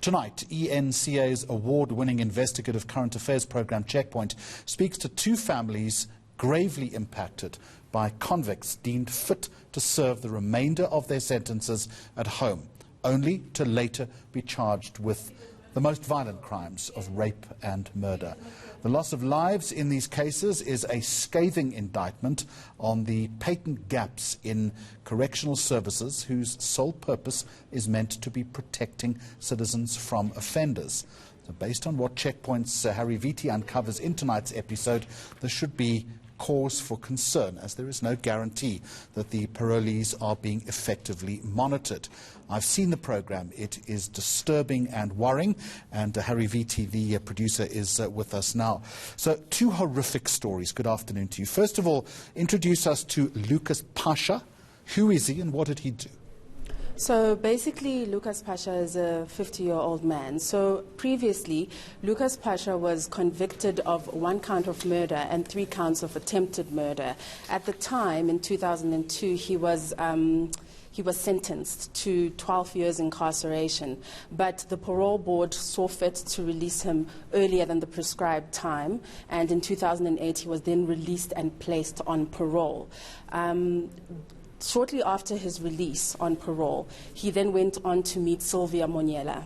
Tonight, ENCA's award-winning investigative current affairs program Checkpoint speaks to two families gravely impacted by convicts deemed fit to serve the remainder of their sentences at home, only to later be charged with the most violent crimes of rape and murder. The loss of lives in these cases is a scathing indictment on the patent gaps in correctional services whose sole purpose is meant to be protecting citizens from offenders. So based on what Checkpoint's Harri Vithi uncovers in tonight's episode, there should be cause for concern, as there is no guarantee that the parolees are being effectively monitored. I've seen the program. It is disturbing and worrying, and Harri Vithi, the producer, is with us now. So, two horrific stories. Good afternoon to you. First of all, introduce us to Lucas Pasha. Who is he and what did he do? So basically, Lucas Pasha is a 50-year-old man. So previously, Lucas Pasha was convicted of 1 count of murder and 3 counts of attempted murder. At the time, in 2002, he was sentenced to 12 years incarceration, but the parole board saw fit to release him earlier than the prescribed time, and in 2008 he was then released and placed on parole. Shortly after his release on parole, he then went on to meet Sylvia Monyela.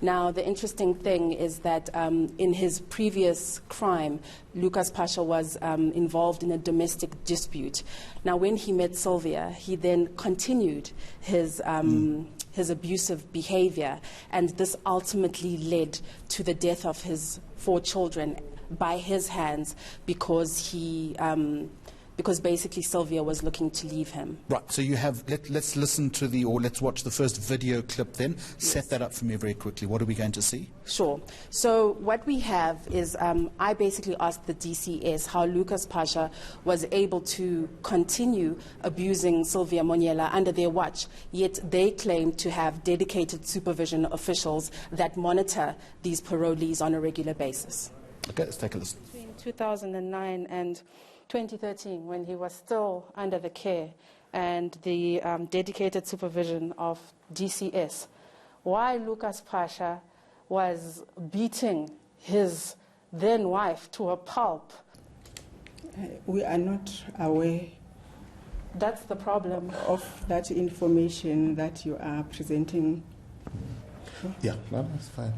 Now, the interesting thing is that in his previous crime, Lucas Pasha was involved in a domestic dispute. Now, when he met Sylvia, he then continued his abusive behavior, and this ultimately led to the death of his 4 children by his hands because because basically Sylvia was looking to leave him. Right, so you have, let's listen to let's watch the first video clip then. Yes. Set that up for me very quickly. What are we going to see? Sure. So what we have is, I basically asked the DCS how Lucas Pasha was able to continue abusing Sylvia Monyela under their watch, yet they claim to have dedicated supervision officials that monitor these parolees on a regular basis. Okay, let's take a listen. Between 2009 and 2013, when he was still under the care and the dedicated supervision of DCS, why Lucas Pasha was beating his then wife to a pulp. We are not aware. That's the problem. Of that information that you are presenting. Yeah, that's fine.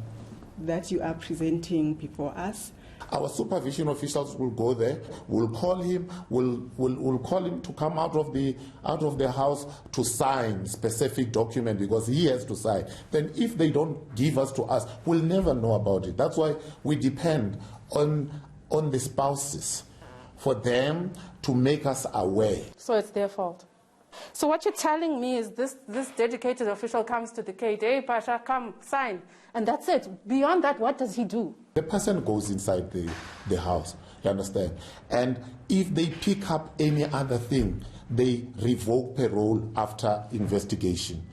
That you are presenting before us. Our supervision officials will go there, will call him, will call him to come out of the house to sign specific document because he has to sign. Then if they don't give us to us, we'll never know about it. That's why we depend on the spouses for them to make us aware. So it's their fault. So what you're telling me is this dedicated official comes to the gate, hey Pasha, come, sign, and that's it. Beyond that, what does he do? The person goes inside the house, you understand? And if they pick up any other thing, they revoke parole after investigation.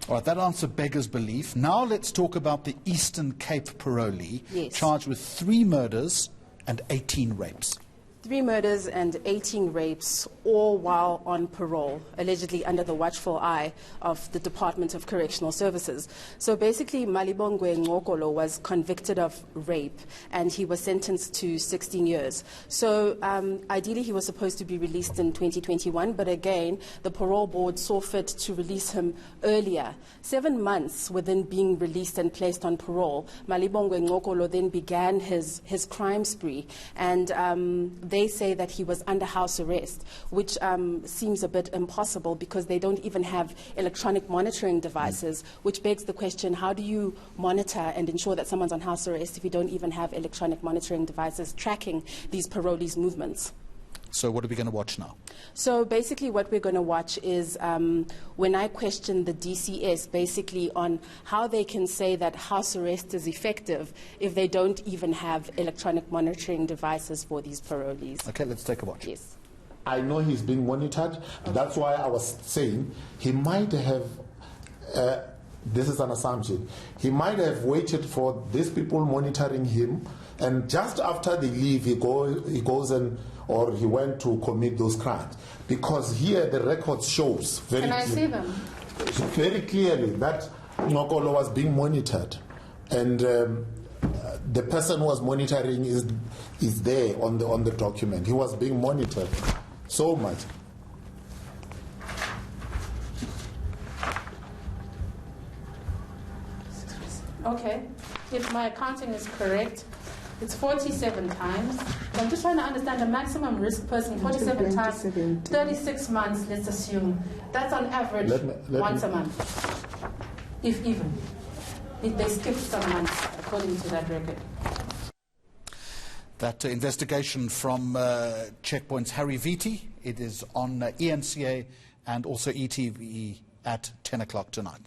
All right, that answer beggars belief. Now let's talk about the Eastern Cape parolee, yes, charged with 3 murders and 18 rapes. 3 murders and 18 rapes, all while on parole, allegedly under the watchful eye of the Department of Correctional Services. So basically, Malibongwe Ngokolo was convicted of rape, and he was sentenced to 16 years. So ideally, he was supposed to be released in 2021, but again, the parole board saw fit to release him earlier. 7 months within being released and placed on parole, Malibongwe Ngokolo then began his crime spree, and they say that he was under house arrest, which seems a bit impossible because they don't even have electronic monitoring devices, which begs the question, how do you monitor and ensure that someone's on house arrest if you don't even have electronic monitoring devices tracking these parolees' movements? So what are we going to watch now? So basically what we're going to watch is when I question the DCS basically on how they can say that house arrest is effective if they don't even have electronic monitoring devices for these parolees. Okay, let's take a watch. Yes. I know he's being monitored. Okay. That's why I was saying he might have, this is an assumption, he might have waited for these people monitoring him, and just after they leave, he goes and, or he went to commit those crimes. Because here the record shows very Can I see them? Very clearly that Ngokolo was being monitored, and the person who was monitoring is there on the document. He was being monitored so much. Okay, if my accounting is correct, it's 47 times. I'm just trying to understand the maximum risk person, 47 times, 36 months, let's assume. That's on average once a month, if even. If they skip some months, according to that record. That investigation from Checkpoint's Harri Vithi, it is on ENCA and also ETV at 10 o'clock tonight.